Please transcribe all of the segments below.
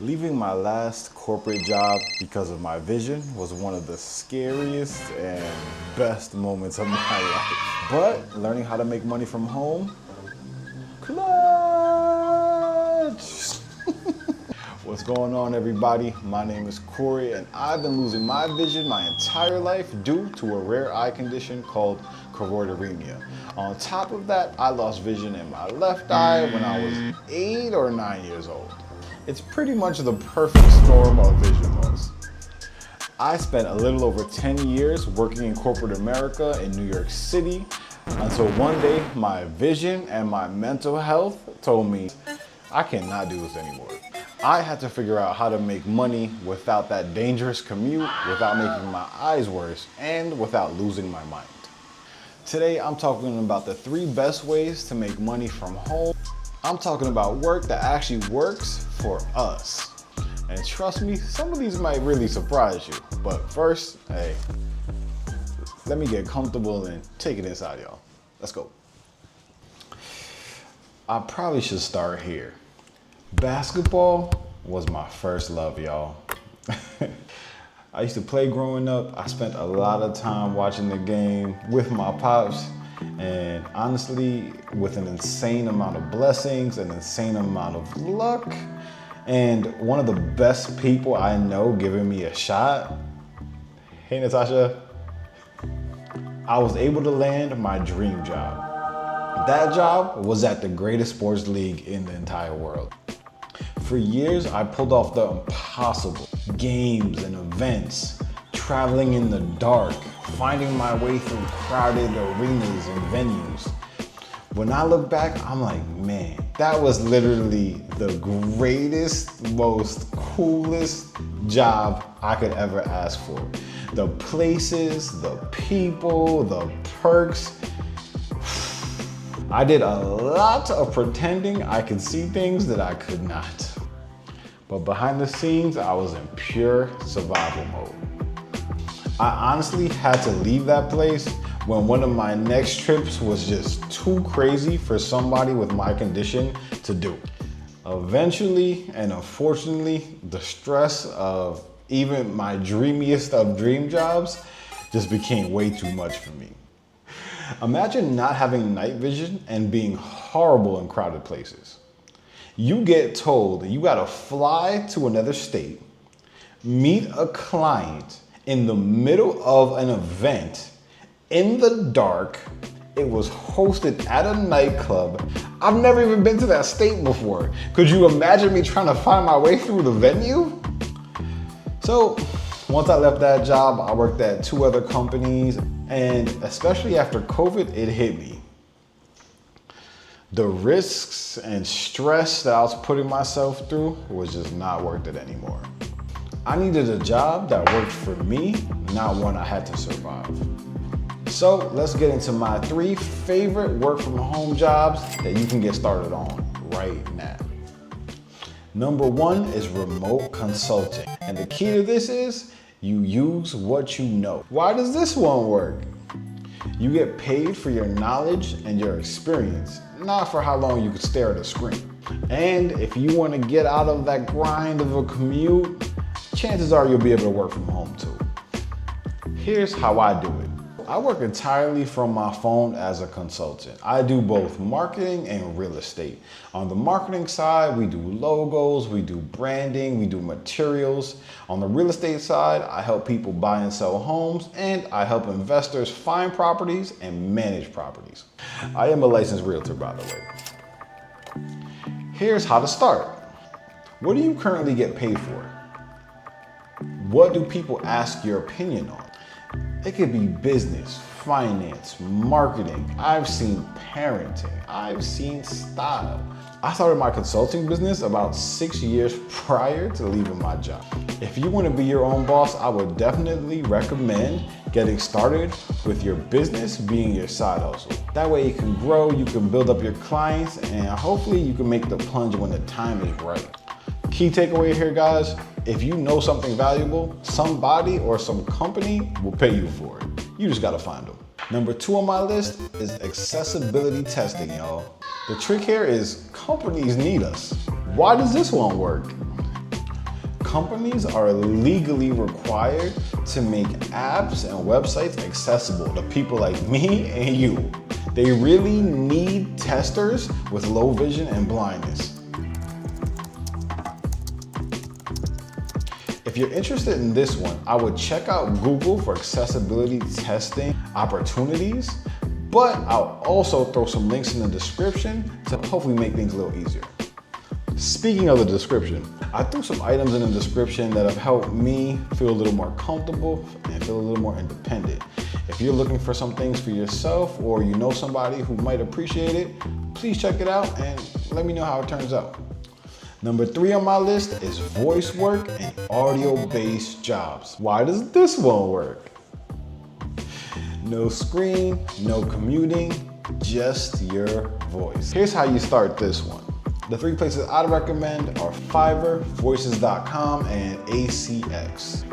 Leaving my last corporate job because of my vision was one of the scariest and best moments of my life. But learning how to make money from home, clutch! What's going on, everybody? My name is Corey, and I've been losing my vision my entire life due to a rare eye condition called choroideremia. On top of that, I lost vision in my left eye when I was 8 or 9 years old. It's pretty much the perfect storm of vision loss. I spent a little over 10 years working in corporate America in New York City until one day my vision and my mental health told me I cannot do this anymore. I had to figure out how to make money without that dangerous commute, without making my eyes worse, and without losing my mind. Today I'm talking about the 3 best ways to make money from home. I'm talking about work that actually works for us. And trust me, some of these might really surprise you. But first, hey, let me get comfortable and take it inside, y'all. Let's go. I probably should start here. Basketball was my first love, y'all. I used to play growing up. I spent a lot of time watching the game with my pops. And honestly, with an insane amount of blessings, an insane amount of luck, and one of the best people I know giving me a shot, hey Natasha, I was able to land my dream job. That job was at the greatest sports league in the entire world. For years, I pulled off the impossible. Games and events, traveling in the dark, finding my way through crowded arenas and venues. When I look back, I'm like, man, that was literally the greatest, most coolest job I could ever ask for. The places, the people, the perks. I did a lot of pretending I could see things that I could not. But behind the scenes, I was in pure survival mode. I honestly had to leave that place when one of my next trips was just too crazy for somebody with my condition to do. Eventually, and unfortunately, the stress of even my dreamiest of dream jobs just became way too much for me. Imagine not having night vision and being horrible in crowded places. You get told that you gotta fly to another state, meet a client in the middle of an event, in the dark. It was hosted at a nightclub. I've never even been to that state before. Could you imagine me trying to find my way through the venue? So once I left that job, I worked at 2 other companies, and especially after COVID, it hit me. The risks and stress that I was putting myself through was just not worth it anymore. I needed a job that worked for me, not one I had to survive. So let's get into my 3 favorite work from home jobs that you can get started on right now. Number 1 is remote consulting. And the key to this is you use what you know. Why does this one work? You get paid for your knowledge and your experience, not for how long you could stare at a screen. And if you want to get out of that grind of a commute, chances are you'll be able to work from home too. Here's how I do it. I work entirely from my phone as a consultant. I do both marketing and real estate. On the marketing side, we do logos, we do branding, we do materials. On the real estate side, I help people buy and sell homes, and I help investors find properties and manage properties. I am a licensed realtor, by the way. Here's how to start. What do you currently get paid for? What do people ask your opinion on? It could be business, finance, marketing. I've seen parenting. I've seen style. I started my consulting business about 6 years prior to leaving my job. If you want to be your own boss, I would definitely recommend getting started with your business being your side hustle. That way you can grow, you can build up your clients, and hopefully you can make the plunge when the time is right. Key takeaway here, guys, if you know something valuable, somebody or some company will pay you for it. You just gotta find them. Number 2 on my list is accessibility testing, y'all. The trick here is companies need us. Why does this one work? Companies are legally required to make apps and websites accessible to people like me and you. They really need testers with low vision and blindness. If you're interested in this one, I would check out Google for accessibility testing opportunities, but I'll also throw some links in the description to hopefully make things a little easier. Speaking of the description, I threw some items in the description that have helped me feel a little more comfortable and feel a little more independent. If you're looking for some things for yourself or you know somebody who might appreciate it, please check it out and let me know how it turns out. Number 3 on my list is voice work and audio-based jobs. Why does this one work? No screen, no commuting, just your voice. Here's how you start this one. The 3 places I'd recommend are Fiverr, Voices.com, and ACCESS.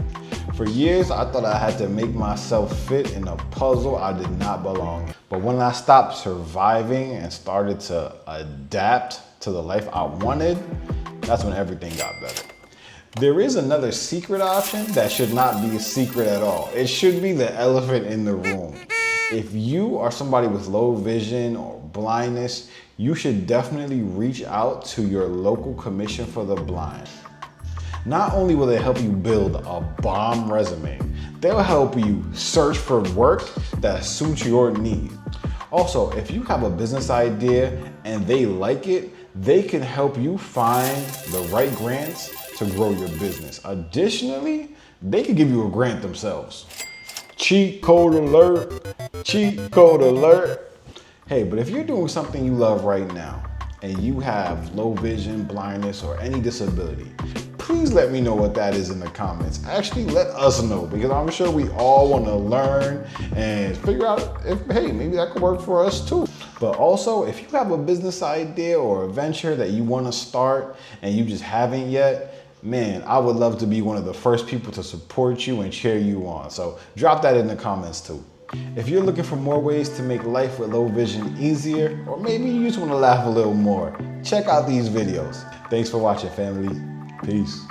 For years, I thought I had to make myself fit in a puzzle I did not belong in. But when I stopped surviving and started to adapt to the life I wanted, that's when everything got better. There is another secret option that should not be a secret at all. It should be the elephant in the room. If you are somebody with low vision or blindness, you should definitely reach out to your local commission for the blind. Not only will they help you build a bomb resume, they'll help you search for work that suits your needs. Also, if you have a business idea and they like it, they can help you find the right grants to grow your business. Additionally, they can give you a grant themselves. Cheat code alert, cheat code alert. Hey, but if you're doing something you love right now and you have low vision, blindness, or any disability, please let me know what that is in the comments. Actually, let us know, because I'm sure we all want to learn and figure out if, hey, maybe that could work for us too. But also, if you have a business idea or a venture that you want to start and you just haven't yet, man, I would love to be one of the first people to support you and cheer you on. So drop that in the comments too. If you're looking for more ways to make life with low vision easier, or maybe you just want to laugh a little more, check out these videos. Thanks for watching, family. Peace.